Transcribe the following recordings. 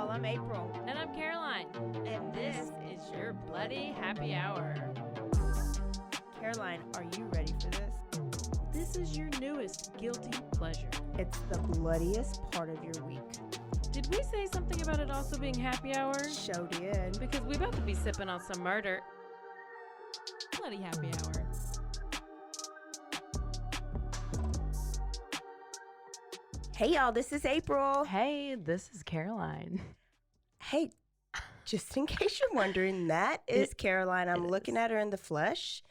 y'all. I'm April. And I'm Caroline. And this is your Bloody Happy Hour. Caroline, are you ready for this? This is your newest guilty pleasure. It's the bloodiest part of your week. Did we say something about it also being happy hour? Show did. Because we about to be sipping on some murder. Bloody happy hour. Hey, y'all. This is April. Hey, this is Caroline. Hey, just in case you're wondering, that is Caroline. I'm looking at her in the flesh.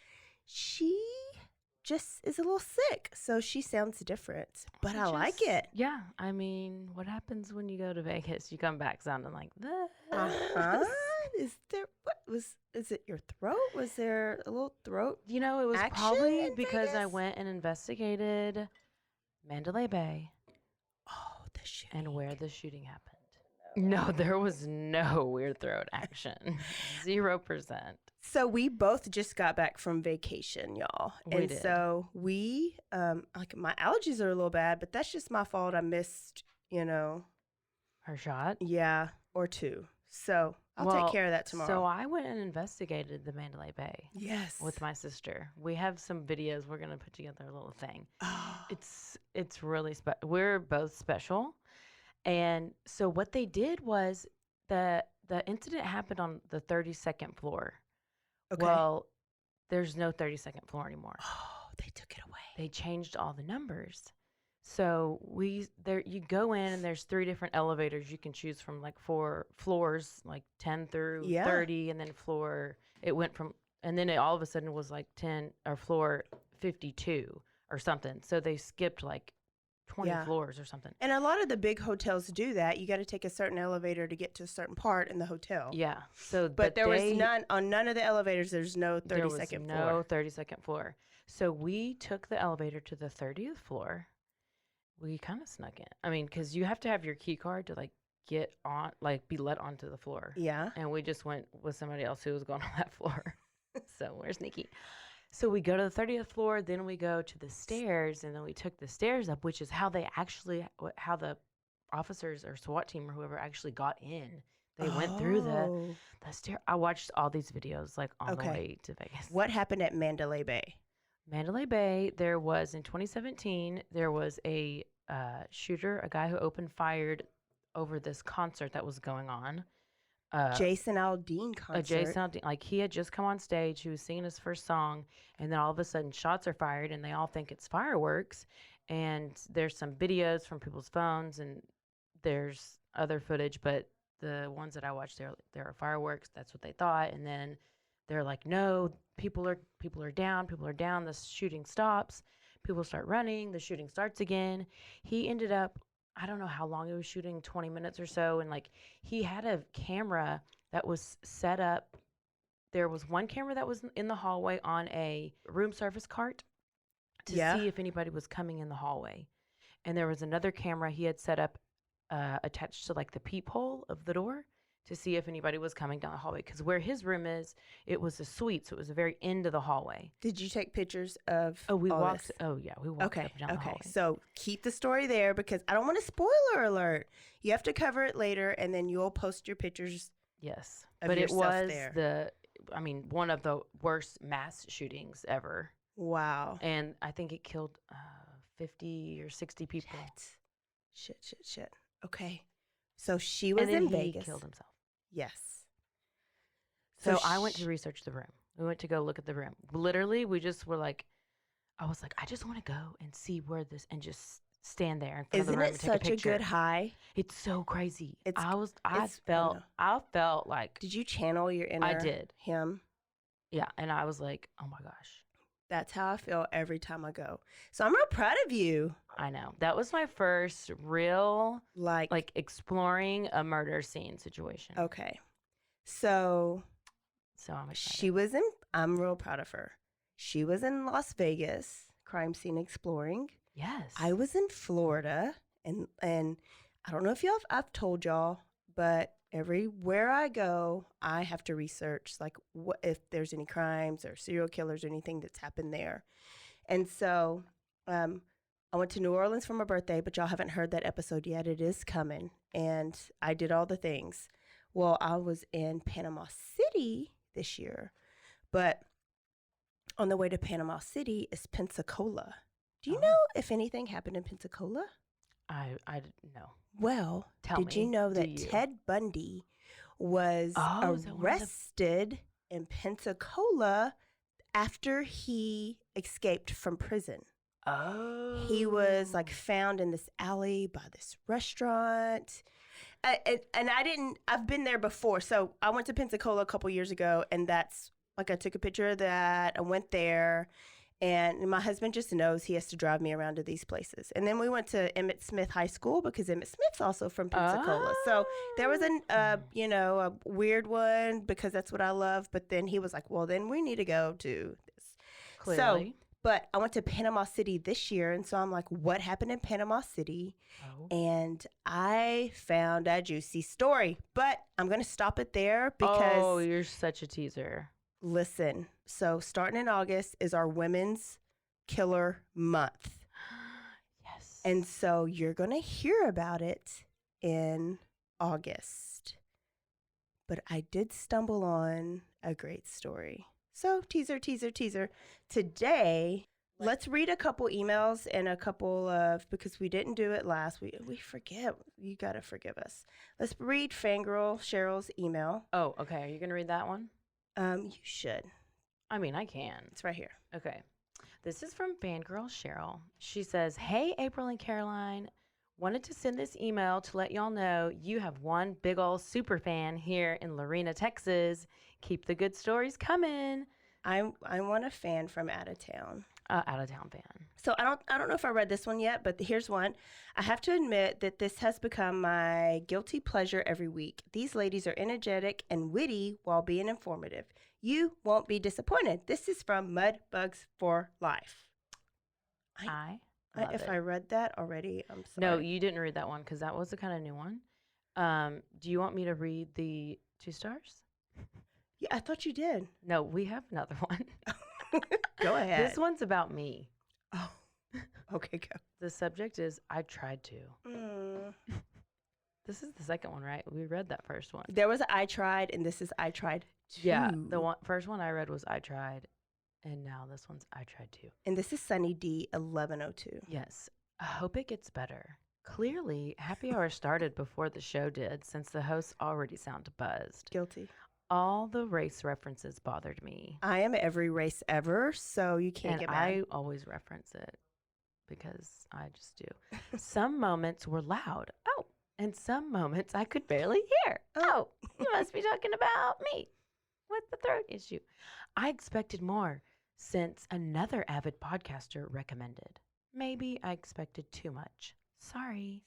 She just is a little sick, so she sounds different, but I like it. Yeah, I mean, what happens when you go to Vegas? You come back sounding like this. Is it your throat? Was there a little throat? You know, it was probably because I went and investigated Mandalay Bay. Oh, the shooting. And where the shooting happened. No, there was no weird throat action. 0%. So we both just got back from vacation, y'all. We did. So we, like my allergies are a little bad, but that's just my fault. I missed, her shot? Yeah, or two. So I'll take care of that tomorrow. So I went and investigated the Mandalay Bay. Yes. With my sister. We have some videos. We're going to put together a little thing. Oh. It's really special. We're both special. And so what they did was the incident happened on the 32nd floor. Okay. Well, there's no 32nd floor anymore. Oh, they took it away. They changed all the numbers. So you go in and there's 3 different elevators you can choose from, like 4 floors, like 10 through 30, and then and then it all of a sudden was like 10 or floor 52 or something. So they skipped like 20 floors or something. And a lot of the big hotels do that. You got to take a certain elevator to get to a certain part in the hotel. Yeah. So but there was none on none of the elevators. There's no 32nd floor. There was no 32nd floor. So we took the elevator to the 30th floor. We kind of snuck in. I mean, because you have to have your key card to get on, be let onto the floor. Yeah. And we just went with somebody else who was going on that floor. So we're sneaky. So we go to the 30th floor, then we go to the stairs, and then we took the stairs up, which is how the officers or SWAT team or whoever actually got in. They went through the stair. I watched all these videos on the way to Vegas. What happened at Mandalay Bay? Mandalay Bay, there was, in 2017, there was a shooter, a guy who opened fired over this concert that was going on. Jason Aldean concert. Jason Aldean, he had just come on stage. He was singing his first song, and then all of a sudden shots are fired, and they all think it's fireworks. And there's some videos from people's phones, and there's other footage, but the ones that I watched, there are fireworks. That's what they thought. And then they're like, no, people are down. The shooting stops. People start running. The shooting starts again. He ended up, I don't know how long he was shooting, 20 minutes or so. And he had a camera that was set up. There was one camera that was in the hallway on a room service cart to see if anybody was coming in the hallway. And there was another camera he had set up attached to the peephole of the door to see if anybody was coming down the hallway. Because where his room is, it was a suite, so it was the very end of the hallway. Did you take pictures of we walked. This? Oh, yeah, we walked up and down the hallway. So keep the story there because I don't want a spoiler alert. You have to cover it later, and then you'll post your pictures. Yes, but it was there. one of the worst mass shootings ever. Wow. And I think it killed 50 or 60 people. Shit. Okay. So she was in Vegas. He killed himself. Yes. So I went to research the room. We went to go look at the room. Literally, we just were I was like, I just want to go and see where this, and just stand there in front of the room and take a picture. Isn't it such a good high? It's so crazy. I felt like. Did you channel your inner? I did. Him? Yeah. And I was like, oh my gosh. That's how I feel every time I go. So I'm real proud of you. I know. That was my first real, exploring a murder scene situation. Okay. So I'm excited. I'm real proud of her. She was in Las Vegas, crime scene exploring. Yes. I was in Florida, and I don't know if I've told y'all, but everywhere I go, I have to research what if there's any crimes or serial killers or anything that's happened there. And so I went to New Orleans for my birthday, but y'all haven't heard that episode yet. It is coming. And I did all the things. Well, I was in Panama City this year, but on the way to Panama City is Pensacola. Do you know if anything happened in Pensacola? I didn't know. Well, Tell did me, you know do that you? Ted Bundy was Is that one of the- arrested in Pensacola after he escaped from prison? Oh. He was like found in this alley by this restaurant. And I've been there before. So I went to Pensacola a couple years ago, and that's like, I took a picture of that. I went there, and my husband just knows he has to drive me around to these places. And then we went to Emmett Smith High School because Emmett Smith's also from Pensacola. So there was a weird one because that's what I love. But then he was like, well, then we need to go to this. Clearly. But I went to Panama City this year, and so I'm like, what happened in Panama City? Oh. And I found a juicy story, but I'm going to stop it there because, Oh, you're such a teaser. listen, so starting in August is our Women's Killer Month. Yes. And so you're going to hear about it in August. But I did stumble on a great story. So teaser. Today, let's read a couple emails and a couple of, because we didn't do it last week. We forget. You got to forgive us. Let's read Fangirl Cheryl's email. Oh, okay. Are you going to read that one? You should. I mean, I can. It's right here. Okay. This is from Fangirl Cheryl. She says, hey, April and Caroline. Wanted to send this email to let y'all know you have one big old super fan here in Lorena, Texas. Keep the good stories coming. I want a fan from out of town. Out of town fan. So I don't know if I read this one yet, but here's one. I have to admit that this has become my guilty pleasure every week. These ladies are energetic and witty while being informative. You won't be disappointed. This is from Mudbugs for Life. If I read that already, I'm sorry. No, you didn't read that one because that was a kind of new one. Do you want me to read the 2 stars? Yeah, I thought you did. No, we have another one. Go ahead. This one's about me. Oh, okay, go. The subject is I tried to. This is the second one, right? We read that first one. There was I tried, and this is I tried too. Yeah, the first one I read was I tried, and now this one's I tried to. And this is Sunny D 1102. Yes. I hope it gets better. Clearly, Happy Hour started before the show did, since the hosts already sound buzzed. Guilty. All the race references bothered me. I am every race ever, so you can't get mad. I always reference it because I just do. Some moments were loud. Oh. And some moments I could barely hear. Oh, you must be talking about me with the throat issue. I expected more since another avid podcaster recommended. Maybe I expected too much. Sorry.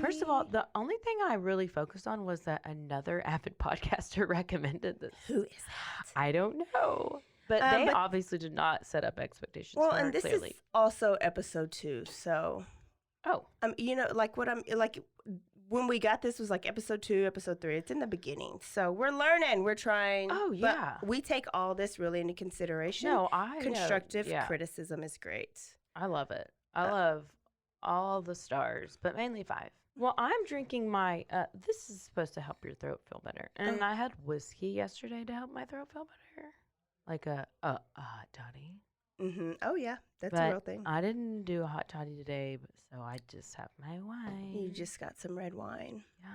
First of all, the only thing I really focused on was that another avid podcaster recommended this. Who is that? I don't know. But they obviously did not set up expectations for her, and this clearly. is also episode 2, so. Oh. When we got this was like episode 2, episode 3. It's in the beginning. So we're learning. We're trying. Oh, yeah. But we take all this really into consideration. No, Constructive criticism is great. I love it. I love all the stars, but mainly 5. Well, I'm drinking my, this is supposed to help your throat feel better. And I had whiskey yesterday to help my throat feel better. Like a hot toddy. Mm-hmm. Oh, yeah. That's a real thing. I didn't do a hot toddy today, so I just have my wine. You just got some red wine. Yeah,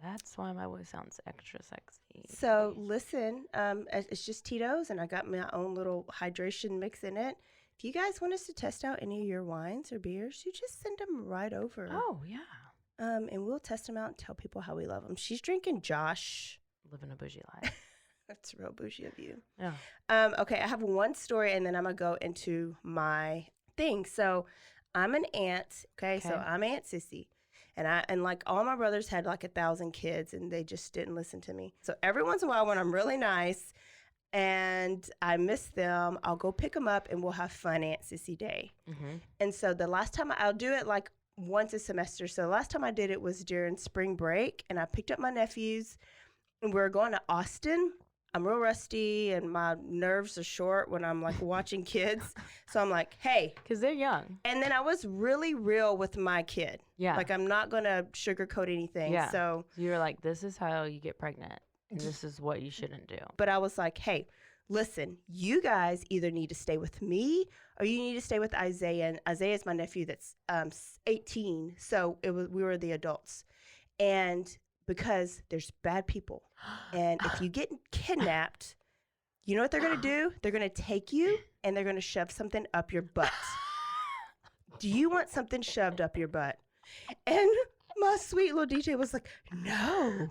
that's why my voice sounds extra sexy. So, listen, it's just Tito's, and I got my own little hydration mix in it. If you guys want us to test out any of your wines or beers, you just send them right over. Oh, yeah. And we'll test them out and tell people how we love them. She's drinking Josh. Living a bougie life. That's real bougie of you. Yeah. Okay, I have one story, and then I'm going to go into my thing. So I'm an aunt, okay? So I'm Aunt Sissy. And like all my brothers had like 1,000 kids, and they just didn't listen to me. So every once in a while when I'm really nice and I miss them, I'll go pick them up, and we'll have fun Aunt Sissy Day. Mm-hmm. And so the last time I'll do it like once a semester. So the last time I did it was during spring break, and I picked up my nephews, and we were going to Austin. I'm real rusty and my nerves are short when I'm like watching kids. So I'm like, hey. Because they're young. And then I was really real with my kid. Yeah. Like, I'm not going to sugarcoat anything. Yeah. So you're like, this is how you get pregnant. And this is what you shouldn't do. But I was like, hey, listen, you guys either need to stay with me or you need to stay with Isaiah. And Isaiah is my nephew that's 18. So we were the adults. And because there's bad people. And if you get kidnapped, you know what they're going to do? They're going to take you and they're going to shove something up your butt. Do you want something shoved up your butt? And my sweet little DJ was like, no.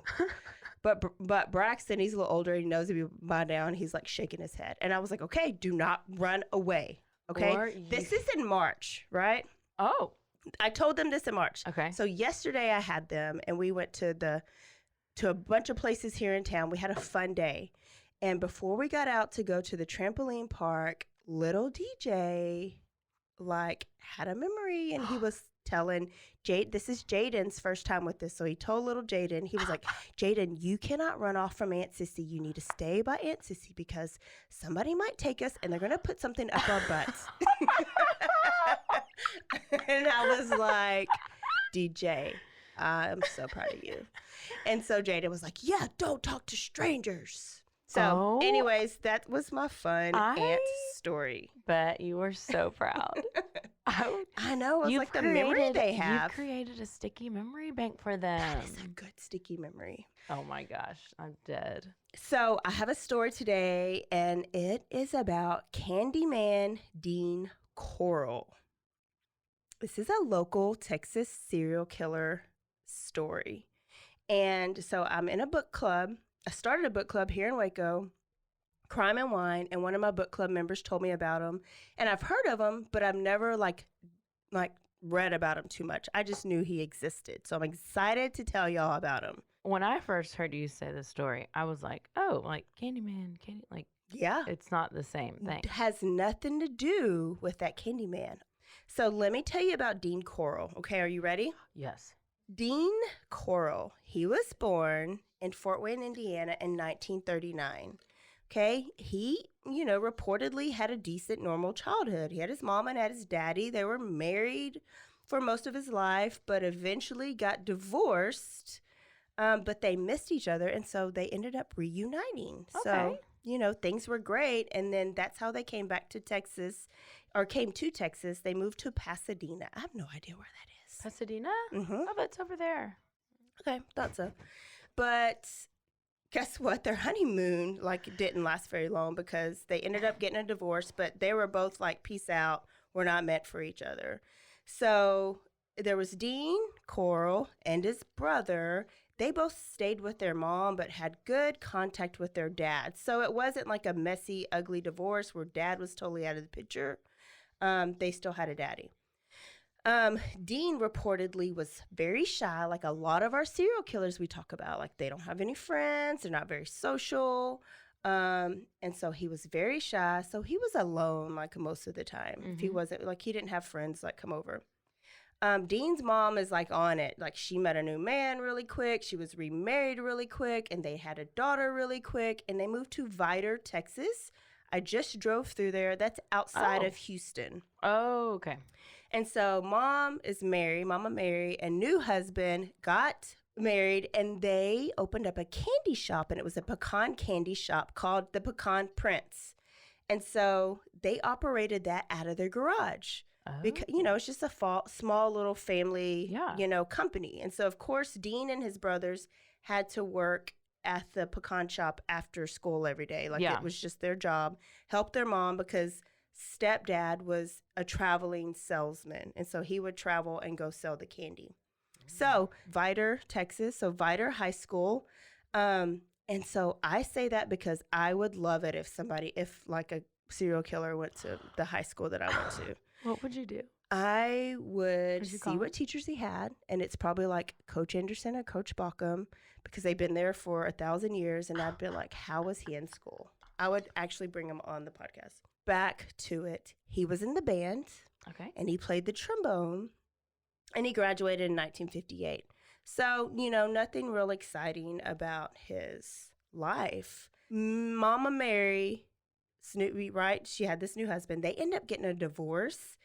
But Braxton, he's a little older. He knows me by now, and he's like shaking his head. And I was like, okay, do not run away. Okay? This is in March, right? Oh. I told them this in March. Okay. So yesterday I had them, and we went to a bunch of places here in town. We had a fun day. And before we got out to go to the trampoline park, little DJ like had a memory, and he was telling Jade, this is Jaden's first time with this. So he told little Jaden, he was like, Jaden, you cannot run off from Aunt Sissy. You need to stay by Aunt Sissy because somebody might take us and they're going to put something up our butts. And I was like, DJ, I'm so proud of you. And so Jaden was like, yeah, don't talk to strangers. So anyways, that was my fun aunt story. Bet you were so proud. I know. It's like the memory they have. You've created a sticky memory bank for them. That is a good sticky memory. Oh my gosh, I'm dead. So I have a story today, and it is about Candyman Dean Corll. This is a local Texas serial killer story. And so I'm in a book club. I started a book club here in Waco, Crime and Wine, and one of my book club members told me about him. And I've heard of him, but I've never like read about him too much. I just knew he existed. So I'm excited to tell y'all about him. When I first heard you say the story, I was like, oh, like Candyman, yeah. It's not the same thing. It has nothing to do with that Candyman. So let me tell you about Dean Corll. Okay, are you ready? Yes. Dean Corll, he was born in Fort Wayne, Indiana in 1939. Okay, he, reportedly had a decent, normal childhood. He had his mom and had his daddy. They were married for most of his life, but eventually got divorced. But they missed each other, and so they ended up reuniting. Okay. So, things were great, and then that's how they came back to Texas, or came to Texas. They moved to Pasadena. I have no idea where that is. Pasadena? Mm-hmm. Oh, it's over there. Okay, thought so. But guess what? Their honeymoon didn't last very long because they ended up getting a divorce, but they were both like, peace out. We're not meant for each other. So there was Dean Corll and his brother. They both stayed with their mom but had good contact with their dad. So it wasn't like a messy, ugly divorce where dad was totally out of the picture. They still had a daddy. Dean reportedly was very shy, like a lot of our serial killers we talk about. Like, they don't have any friends, they're not very social, and so he was very shy. So he was alone, like, most of the time. Mm-hmm. If he wasn't, like, he didn't have friends, like, come over. Dean's mom is, like, on it. Like, she met a new man really quick, she was remarried really quick, and they had a daughter really quick, and they moved to Vidor, Texas. I just drove through there. That's outside of Houston. Oh, okay. And so Mama Mary, and new husband got married, and they opened up a candy shop, and it was a pecan candy shop called the Pecan Prince. And so they operated that out of their garage. Oh. Because, it's just a small little family, company. And so, of course, Dean and his brothers had to work at the pecan shop after school every day. It was just their job, help their mom because stepdad was a traveling salesman, and so he would travel and go sell the candy. So Vidor, Texas, so Vidor High School, and so I say that because I would love it if a serial killer went to the high school that I went to. What would you do? I would see what teachers he had, and it's probably like Coach Anderson or Coach Bauckham because they've been there for 1,000 years, and I'd be like, how was he in school? I would actually bring him on the podcast. Back to it. He was in the band. Okay. And he played the trombone. And he graduated in 1958. So, nothing real exciting about his life. Mama Mary, Snoopy, right? She had this new husband. They end up getting a divorce.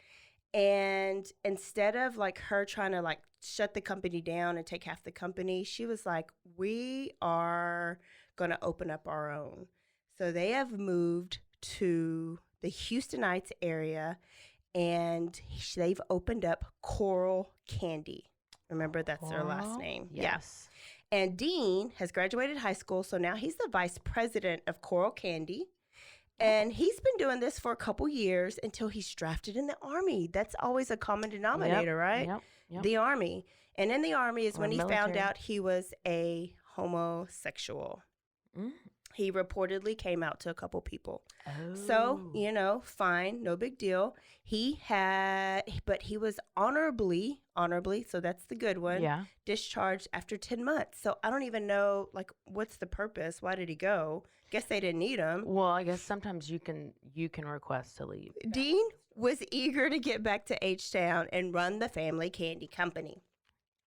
And instead of like her trying to like shut the company down and take half the company, she was like, we are going to open up our own. So they have moved to the Houstonites area, and they've opened up Corll Candy. Remember, that's their last name. Yes. Yeah. And Dean has graduated high school, so now he's the vice president of Corll Candy. And he's been doing this for a couple years until he's drafted in the Army. That's always a common denominator, right? Yep. The Army. And in the Army is when he military. found out he was a homosexual. Mm. He reportedly came out to a couple people. Oh. So, fine, no big deal. But he was honorably, so that's the good one, discharged after 10 months. So I don't even know, like, what's the purpose? Why did he go? Guess they didn't need him. Well, I guess sometimes you can request to leave. Dean was eager to get back to H-Town and run the family candy company.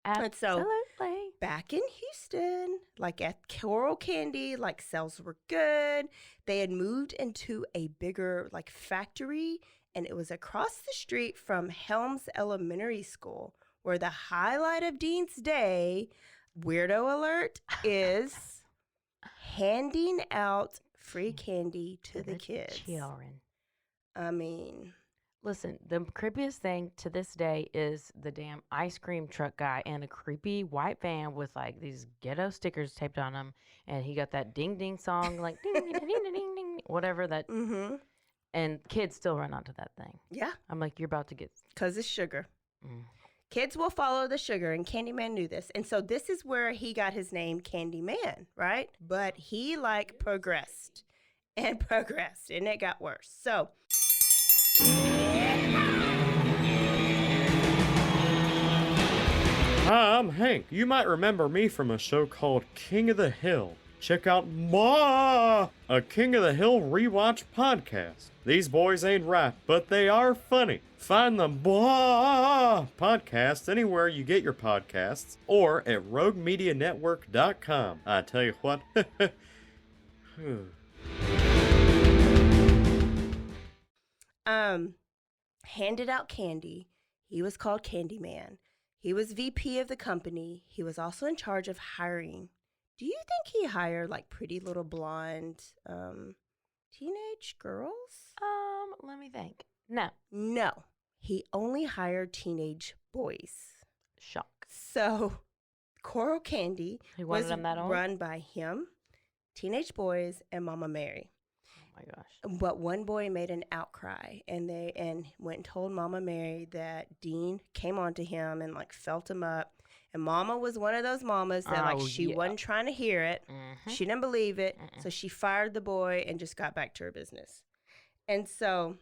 Absolutely. And so back in Houston, like at Corll Candy, like sales were good. They had moved into a bigger like factory, and it was across the street from Helms Elementary School, where the highlight of Dean's day, weirdo alert, is handing out free candy to the kids. Children. I mean, listen, the creepiest thing to this day is the damn ice cream truck guy in a creepy white van with like these ghetto stickers taped on him, and he got that ding ding song, like ding ding ding ding ding ding, whatever that. Mm-hmm. And kids still run onto that thing. Yeah. I'm like, you're about to get. Because it's sugar. Mm. Kids will follow the sugar, and Candyman knew this. And so this is where he got his name, Candyman, right? But he like progressed and progressed, and it got worse. So Hi, I'm Hank. You might remember me from a show called King of the Hill. Check out a King of the Hill rewatch podcast. These boys ain't right, but they are funny. Find the podcast anywhere you get your podcasts or at roguemedianetwork.com. I tell you what. handed out candy. He was called Candyman. He was VP of the company. He was also in charge of hiring. Do you think he hired like pretty little blonde teenage girls? Let me think. No. He only hired teenage boys. Shock. So Corll Candy was them that old? run by him, teenage boys, and Mama Mary. Oh my gosh. But one boy made an outcry, and went and told Mama Mary that Dean came onto him and like felt him up. And Mama was one of those mamas that she wasn't trying to hear it. Mm-hmm. She didn't believe it. So she fired the boy and just got back to her business. And so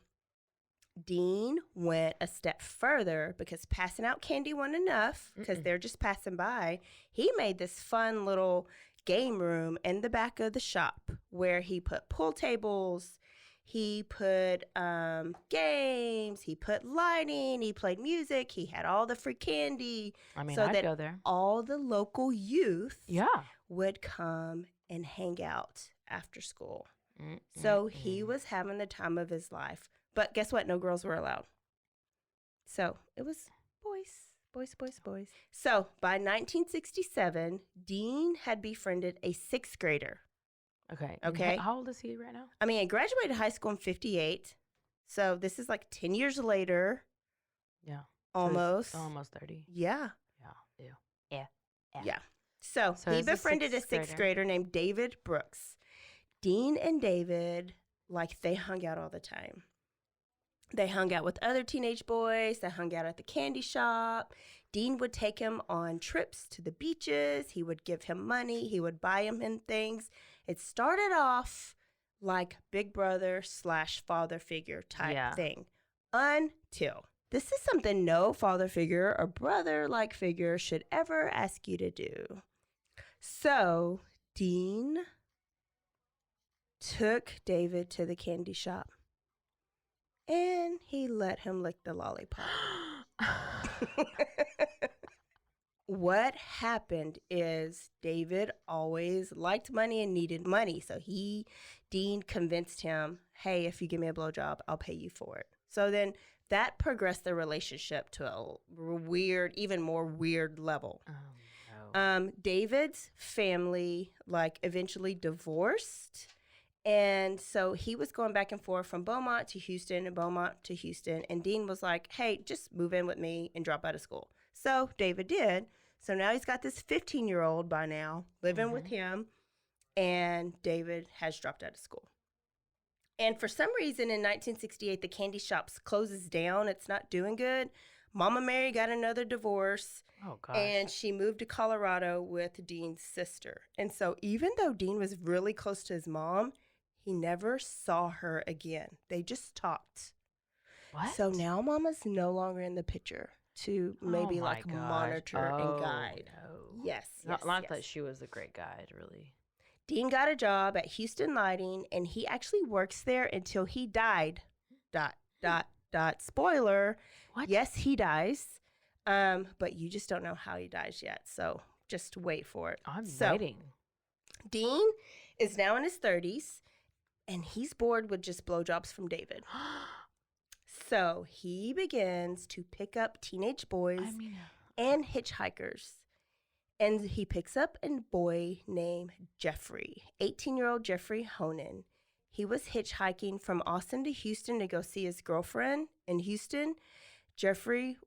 Dean went a step further, because passing out candy wasn't enough, because they're just passing by. He made this fun little game room in the back of the shop where he put pool tables, he put games, he put lighting, he played music, he had all the free candy. I mean, so I'd that go there. all the local youth Yeah. would come and hang out after school. So he was having the time of his life. But guess what? No girls were allowed. So it was boys. So by 1967, Dean had befriended a sixth grader. Okay. How old is he right now? I mean, he graduated high school in 58. So this is like 10 years later. Yeah. Almost. So almost 30. Yeah. Yeah. Yeah. So he he's a befriended a sixth grader named David Brooks. Dean and David, like, they hung out all the time. They hung out with other teenage boys. They hung out at the candy shop. Dean would take him on trips to the beaches. He would give him money. He would buy him things. It started off like big brother / father figure type thing, until this is something no father figure or brother-like figure should ever ask you to do. So Dean took David to the candy shop, and he let him lick the lollipop. what happened is David always liked money and needed money. So Dean convinced him, hey, if you give me a blowjob, I'll pay you for it. So then that progressed the relationship to a weird, even more weird level. No. David's family eventually divorced. And so he was going back and forth from Beaumont to Houston and Beaumont to Houston. And Dean was like, hey, just move in with me and drop out of school. So David did. So now he's got this 15-year-old by now living with him. And David has dropped out of school. And for some reason in 1968, the candy shop closes down. It's not doing good. Mama Mary got another divorce. Oh, gosh. And she moved to Colorado with Dean's sister. And so even though Dean was really close to his mom, he never saw her again. They just talked. What? So now Mama's no longer in the picture to maybe my gosh. monitor and guide. No. Yes. Not yes. that she was a great guide, really. Dean got a job at Houston Lighting, and he actually works there until he died. ... Spoiler. What? Yes, he dies. But you just don't know how he dies yet. So just wait for it. I'm So, waiting. Dean is now in his 30s, and he's bored with just blowjobs from David. So he begins to pick up teenage boys and hitchhikers. And he picks up a boy named Jeffrey, 18-year-old Jeffrey Honan. He was hitchhiking from Austin to Houston to go see his girlfriend in Houston. Jeffrey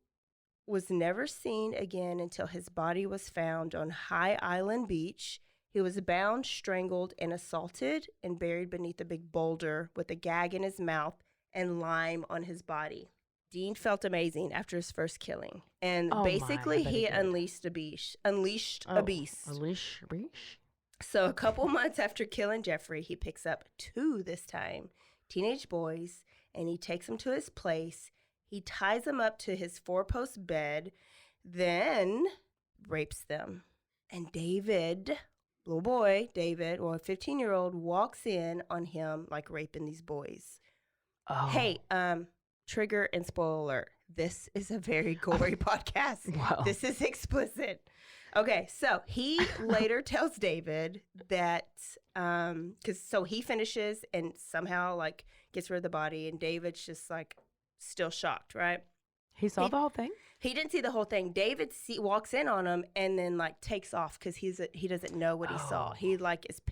was never seen again until his body was found on High Island Beach. He was bound, strangled, and assaulted and buried beneath a big boulder with a gag in his mouth and lime on his body. Dean felt amazing after his first killing. And basically, he unleashed a beast. Unleashed a beast. So a couple months after killing Jeffrey, he picks up 2 this time, teenage boys, and he takes them to his place. He ties them up to his 4-post bed, then rapes them. And David, little boy, David, or a 15-year-old, walks in on him raping these boys. Oh. Hey, trigger and spoiler alert. This is a very gory podcast. Wow. This is explicit. Okay, so he later tells David that, so he finishes and somehow gets rid of the body, and David's just still shocked, right? He saw the whole thing? He didn't see the whole thing. David walks in on him and then takes off because he doesn't know what he saw. He is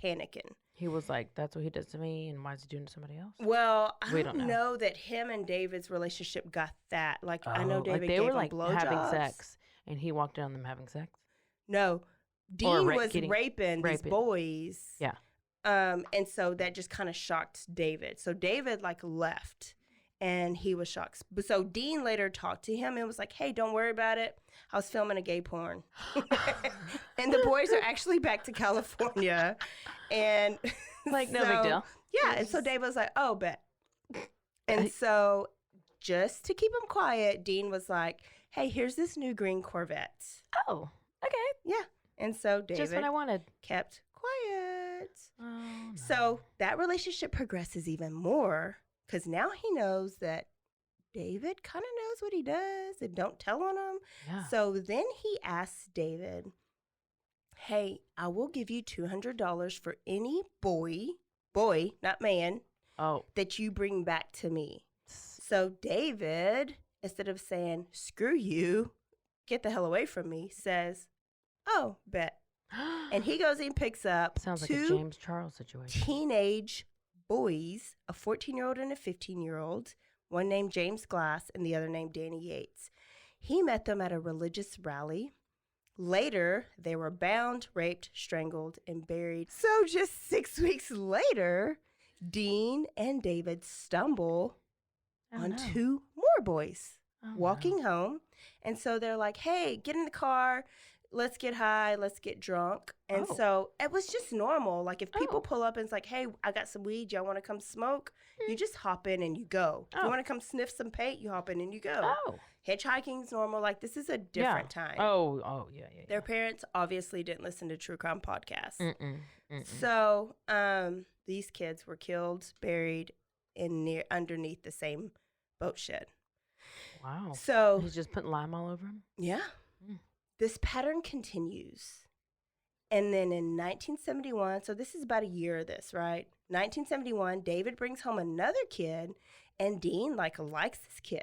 panicking. He was like, that's what he does to me, and why is he doing to somebody else? Well, I don't know that him and David's relationship got that. I know David they gave were him blowjobs. having sex, and he walked in on them having sex. No, Dean was raping these boys. Yeah. And so that just kind of shocked David. So David left, and he was shocked. So Dean later talked to him and was like, "Hey, don't worry about it. I was filming a gay porn." And the boys are actually back to California, and No big deal. Yeah, and so David was like, "Oh, bet." And so just to keep him quiet, Dean was like, "Hey, here's this new green Corvette." Oh, okay. Yeah. And so David Just what I wanted. kept quiet. Oh, no. So that relationship progresses even more because now he knows that David kind of knows what he does and don't tell on him. Yeah. So then he asks David, "Hey, I will give you $200 for any boy, not man, that you bring back to me." So David, instead of saying, "Screw you, get the hell away from me," says, "Oh, bet." And he goes and picks up Sounds like 2 a James Charles situation. teenage boys, a 14-year-old and a 15-year-old, one named James Glass and the other named Danny Yates. He met them at a religious rally. Later, they were bound, raped, strangled, and buried. So just 6 weeks later, Dean and David stumble on 2 more boys walking home. And so they're like, "Hey, get in the car. Let's get high. Let's get drunk." And so it was just normal. If people pull up and it's like, "Hey, I got some weed. Y'all want to come smoke?" You just hop in and you go. You want to come sniff some paint? You hop in and you go. Hitchhiking's normal. This is a different time. Yeah. Their parents obviously didn't listen to True Crime podcasts. So these kids were killed, buried underneath the same boat shed. Wow. So he's just putting lime all over him? yeah. this pattern continues. And then in 1971, so this is about a year of this, right? 1971, David brings home another kid, and Dean likes this kid,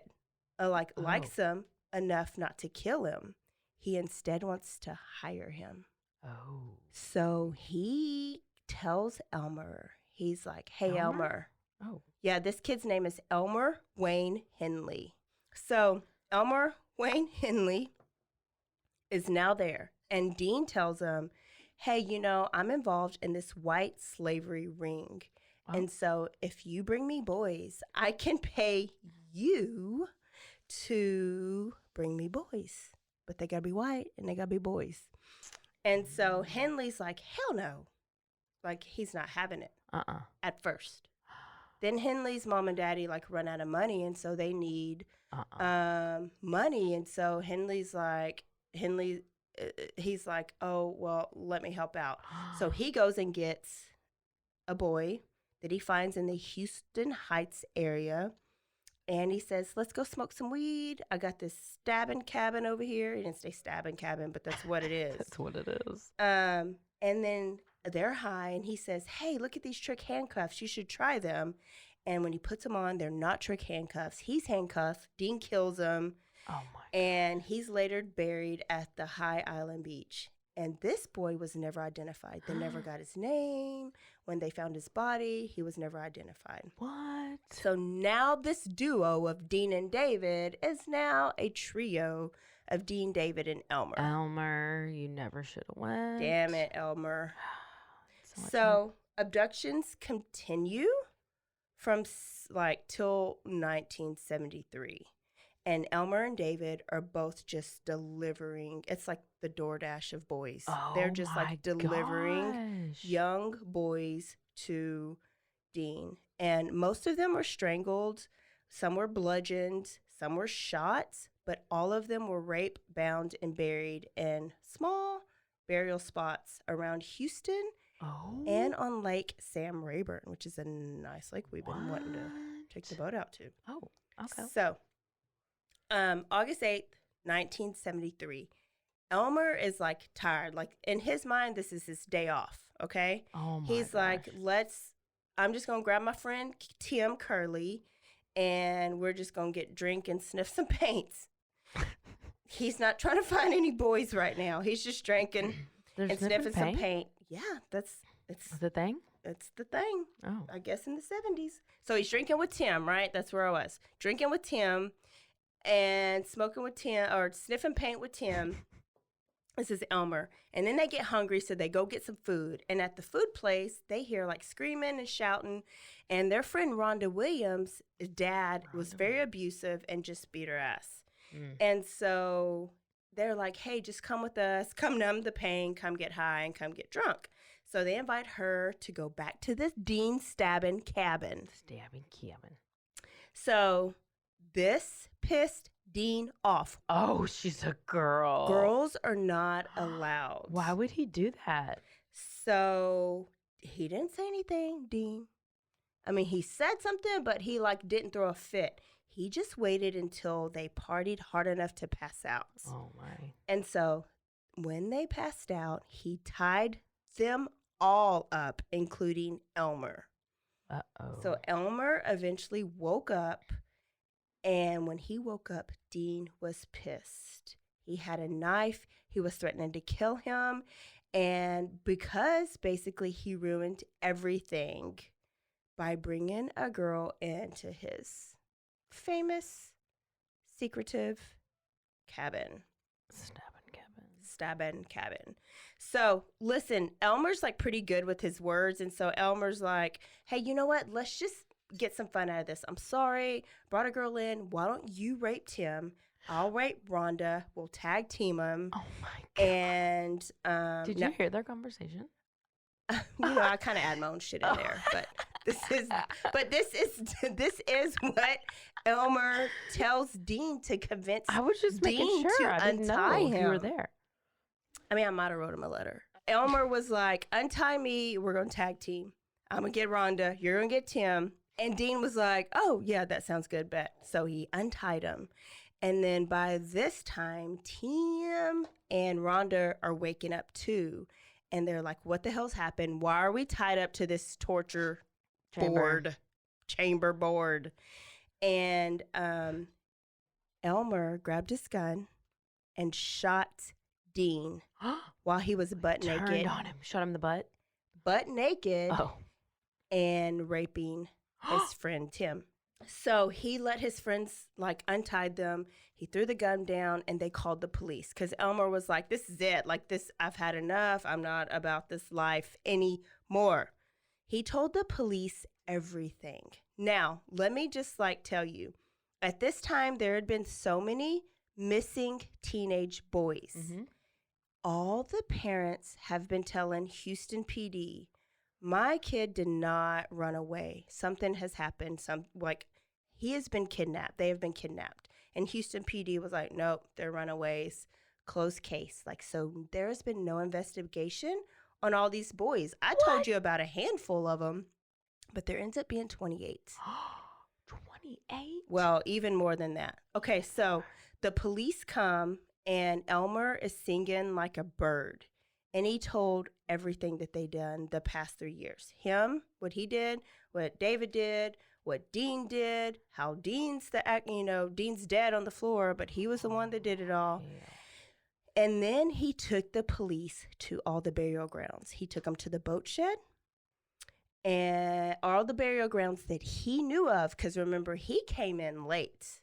likes him enough not to kill him. He instead wants to hire him. Oh. So he tells Elmer, he's like, hey, Elmer. Oh. Yeah, this kid's name is Elmer Wayne Henley. So Elmer Wayne Henley is now there. And Dean tells him, hey, I'm involved in this white slavery ring. Oh. And so if you bring me boys, I can pay you to bring me boys. But they got to be white and they got to be boys. And so Henley's like, hell no. Like, he's not having it at first. Then Henley's mom and daddy, run out of money, and so they need money. And so he's like, oh, well, let me help out. So he goes and gets a boy that he finds in the Houston Heights area. And he says, let's go smoke some weed. I got this stabbing cabin over here. He didn't say stabbing cabin, but that's what it is. That's what it is. And then they're high, and he says, hey, look at these trick handcuffs. You should try them. And when he puts them on, they're not trick handcuffs. He's handcuffed. Dean kills him. Oh, my God. And he's later buried at the High Island Beach. And this boy was never identified. They never got his name. When they found his body, he was never identified. What? So now this duo of Dean and David is now a trio of Dean, David, and Elmer. Elmer, you never should have went. Damn it, Elmer. So abductions continue from till 1973. And Elmer and David are both just delivering. It's like the DoorDash of boys. Oh, they're just delivering gosh. young boys to Dean. And most of them were strangled. Some were bludgeoned. Some were shot. But all of them were raped, bound, and buried in small burial spots around Houston and on Lake Sam Rayburn, which is a nice lake we've been wanting to take the boat out to. Oh, okay. So, August 8th, 1973, Elmer is tired. In his mind, this is his day off, okay? Oh, my He's gosh. I'm just going to grab my friend Tim Curley, and we're just going to get drink and sniff some paints. He's not trying to find any boys right now. He's just drinking and sniffing some paint. Yeah, it's the thing? It's the thing. Oh. I guess in the 70s. So he's drinking with Tim, right? That's where I was. Drinking with Tim and smoking with Tim, or sniffing paint with Tim. This is Elmer. And then they get hungry, so they go get some food. And at the food place, they hear screaming and shouting. And their friend Rhonda Williams' dad was very abusive and just beat her ass. And so they're like, hey, just come with us, come numb the pain, come get high, and come get drunk. So they invite her to go back to this Dean stabbing cabin. So this pissed Dean off. Oh, she's a girl. Girls are not allowed. Why would he do that? So he didn't say anything, Dean. I mean, he said something, but he didn't throw a fit. He just waited until they partied hard enough to pass out. Oh, my. And so when they passed out, he tied them all up, including Elmer. Uh-oh. So Elmer eventually woke up, and when he woke up, Dean was pissed. He had a knife. He was threatening to kill him. And because basically he ruined everything by bringing a girl into his famous, secretive cabin. Stabbing cabin. So, listen, Elmer's pretty good with his words. And so Elmer's like, hey, you know what? Let's just get some fun out of this. I'm sorry. Brought a girl in. Why don't you rape Tim? I'll rape Rhonda. We'll tag team him. Oh, my God. And did you hear their conversation? I kind of add my own shit in there, but this is what Elmer tells Dean to convince I was just Dean making sure. to I didn't untie know him. you were there. I mean, I might have wrote him a letter. Elmer was like, untie me. We're going to tag team. I'm going to get Rhonda. You're going to get Tim. And Dean was like, oh, yeah, that sounds good, bet. So he untied him. And then by this time, Tim and Rhonda are waking up too. And they're like, what the hell's happened? Why are we tied up to this torture chamber board? And Elmer grabbed his gun and shot Dean while he was butt naked. Turned on him, shot him in the butt. Butt naked Oh. and raping his friend Tim. So he let his friends, like, untied them. He threw the gun down, and they called the police. Because Elmer was like, this is it. Like, this, I've had enough. I'm not about this life anymore. He told the police everything. Now, let me just, like, tell you. At this time, there had been so many missing teenage boys. Mm-hmm. All the parents have been telling Houston PD, my kid did not run away. Something has happened. He has been kidnapped. They have been kidnapped. And Houston PD was like, nope, they're runaways. Closed case. Like, so there has been no investigation on all these boys. I told you about a handful of them, but there ends up being 28. 28? Well, even more than that. Okay, so the police come and Elmer is singing like a bird. And he told everything that they done the past 3 years. Him, what he did, what David did, what Dean did, how Dean's dead on the floor, but he was the one that did it all. Yeah. And then he took the police to all the burial grounds. He took them to the boat shed and all the burial grounds that he knew of, because remember, he came in late.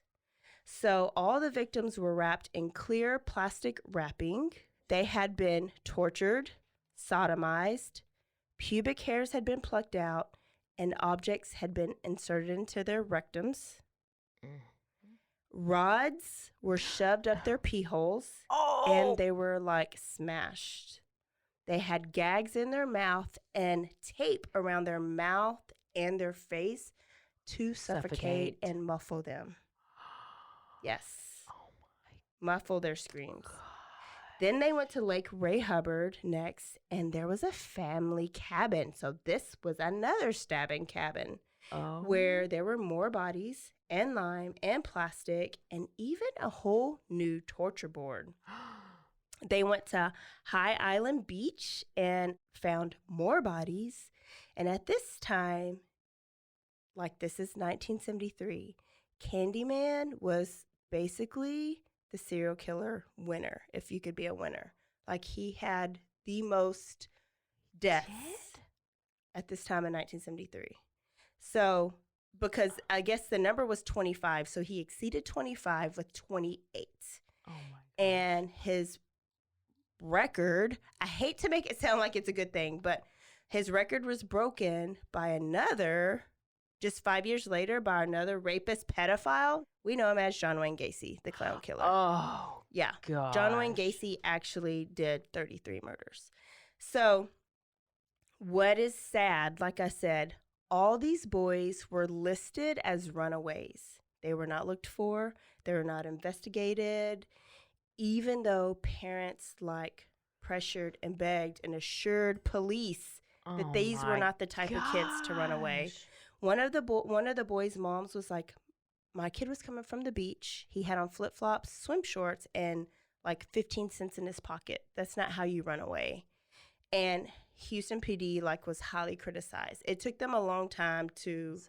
So all the victims were wrapped in clear plastic wrapping. They had been tortured, sodomized, pubic hairs had been plucked out, and objects had been inserted into their rectums. Rods were shoved up their pee holes, and they were, like, smashed. They had gags in their mouth and tape around their mouth and their face to suffocate and muffle them. Yes. Oh my Muffle their screams. God. Then they went to Lake Ray Hubbard next, and there was a family cabin. So this was another stabbing cabin where there were more bodies and lime and plastic and even a whole new torture board. They went to High Island Beach and found more bodies. And at this time, like, this is 1973, Candyman was basically the serial killer winner, if you could be a winner. Like, he had the most deaths at this time in 1973. So, because I guess the number was 25, so he exceeded 25 with 28. Oh my God. And his record, I hate to make it sound like it's a good thing, but his record was broken by another, just 5 years later, by another rapist pedophile. We know him as John Wayne Gacy, the clown killer. Oh, yeah. God. John Wayne Gacy actually did 33 murders. So what is sad, like I said, all these boys were listed as runaways. They were not looked for. They were not investigated, even though parents, like, pressured and begged and assured police that these were not the type of kids to run away. One of the boys' moms was like, my kid was coming from the beach. He had on flip-flops, swim shorts, and like 15 cents in his pocket. That's not how you run away. And Houston PD, like, was highly criticized. It took them a long time to,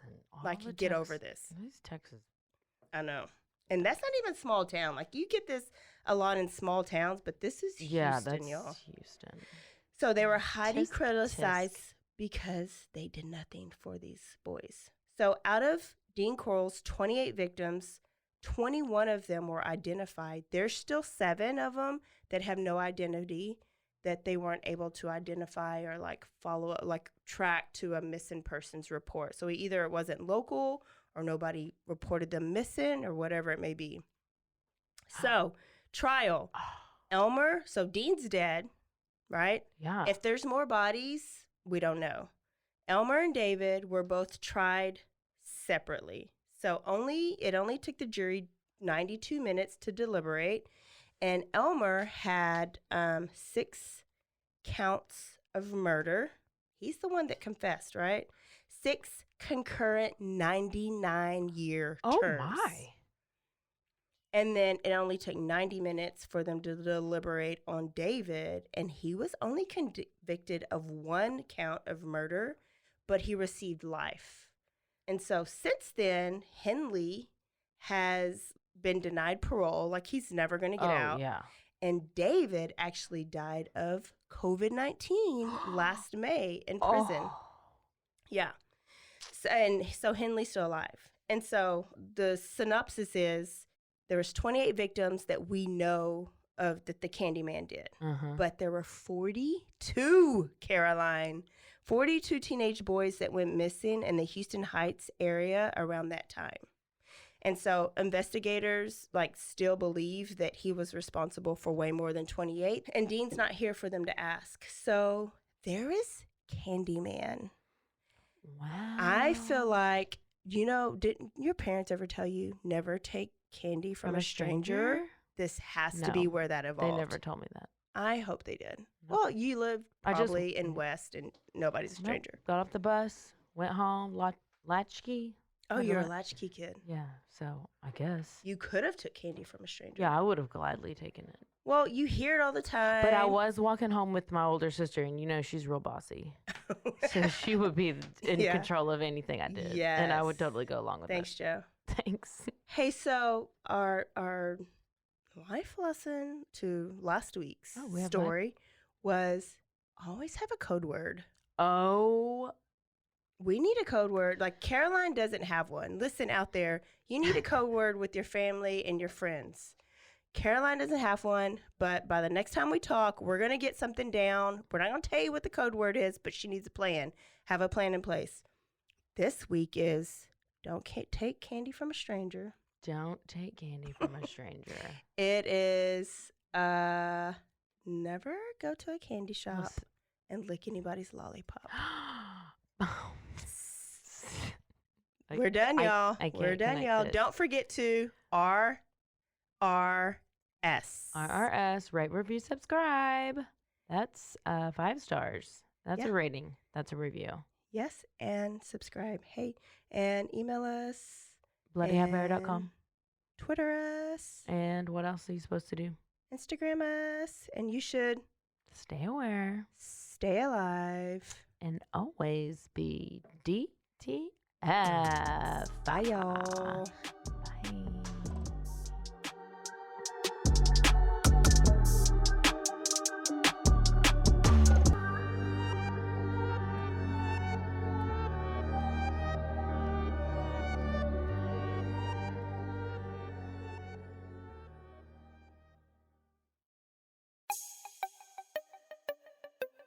like, get over this. These Texas. I know. And that's not even small town. Like, you get this a lot in small towns, but this is Houston, y'all. Houston. So they were highly Tisk, criticized tisk. because they did nothing for these boys. So out of Dean Corll's 28 victims, 21 of them were identified. There's still 7 of them that have no identity, that they weren't able to identify or, like, follow up, like, track to a missing persons report. So either it wasn't local or nobody reported them missing or whatever it may be. So trial. Elmer, so Dean's dead, right? Yeah. If there's more bodies, we don't know. Elmer and David were both tried separately. So it only took the jury 92 minutes to deliberate. And Elmer had 6 counts of murder. He's the one that confessed, right? 6 concurrent 99-year terms. Oh, my. And then it only took 90 minutes for them to deliberate on David. And he was only convicted of 1 count of murder, but he received life. And so since then, Henley has been denied parole. Like, he's never going to get out. Yeah. And David actually died of COVID-19 last May in prison. Oh. Yeah. So Henley's still alive. And so the synopsis is there was 28 victims that we know of that the Candyman did. But there were 42, Caroline, 42 teenage boys that went missing in the Houston Heights area around that time. And so investigators still believe that he was responsible for way more than 28. And Dean's not here for them to ask. So there is Candyman. Wow. I feel like, didn't your parents ever tell you never take candy from a stranger? This has to be where that evolved. They never told me that. I hope they did. Nope. Well, you live probably in West and nobody's a stranger. Nope. Got off the bus, went home, latchkey. Oh, you're a latchkey kid. Yeah, so I guess. You could have took candy from a stranger. Yeah, I would have gladly taken it. Well, you hear it all the time. But I was walking home with my older sister, and she's real bossy. So she would be in control of anything I did. Yes. And I would totally go along with Thanks, it. Joe. Thanks. Hey, so our life lesson to last week's story was always have a code word. Oh. We need a code word. Caroline doesn't have one. Listen out there. You need a code word with your family and your friends. Caroline doesn't have one, but by the next time we talk, we're going to get something down. We're not going to tell you what the code word is, but she needs a plan. Have a plan in place. This week is don't take candy from a stranger. Don't take candy from a stranger. It is never go to a candy shop and lick anybody's lollipop. We're done, y'all. We're done, y'all. Don't forget to RRS. RRS, rate, review, subscribe. That's 5 stars. That's a rating. That's a review. Yes, and subscribe. Hey, and email us. bloodyhappyhour.com. Twitter us. And what else are you supposed to do? Instagram us. And you should stay aware. Stay alive. And always be DTF. Bye, y'all. Bye.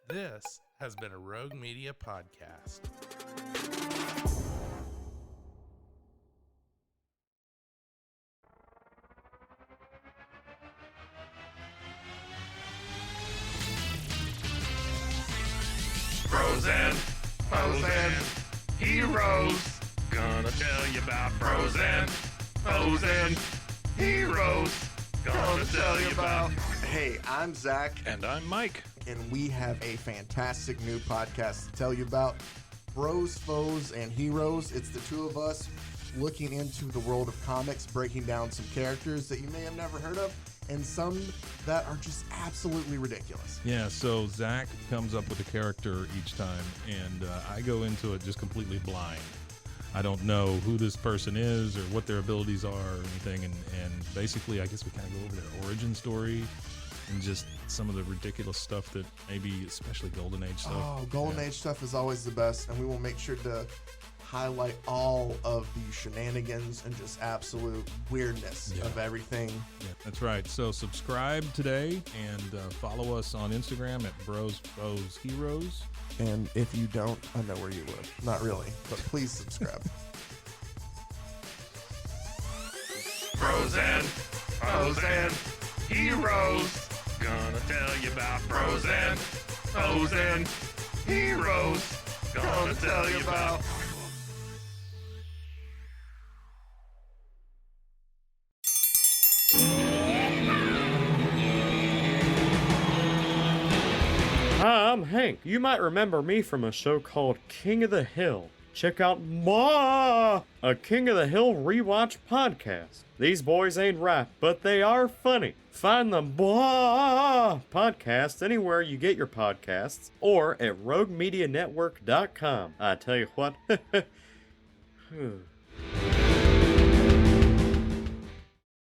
This has been a Rogue Media podcast. Frozen, heroes. Gonna tell you about frozen heroes. Gonna tell you about. Hey, I'm Zach. And I'm Mike. And we have a fantastic new podcast to tell you about. Bros, Foes, and Heroes. It's the two of us looking into the world of comics, breaking down some characters that you may have never heard of, and some that are just absolutely ridiculous. Yeah, so Zach comes up with a character each time, and I go into it just completely blind. I don't know who this person is or what their abilities are or anything, and basically I guess we kind of go over their origin story and just some of the ridiculous stuff that maybe, especially Golden Age stuff. Oh, Golden Age stuff is always the best, and we will make sure to highlight all of the shenanigans and just absolute weirdness of everything. Yeah, that's right. So subscribe today and follow us on Instagram at Bros, Foes, Heroes. And if you don't, I know where you live. Not really, but please subscribe. Frozen heroes. Gonna tell you about frozen heroes. Gonna tell you about. Hi, I'm Hank. You might remember me from a show called King of the Hill. check out a King of the Hill rewatch podcast. These boys ain't rap, but they are funny. Find the podcast anywhere you get your podcasts or at roguemedianetwork.com. I tell you what.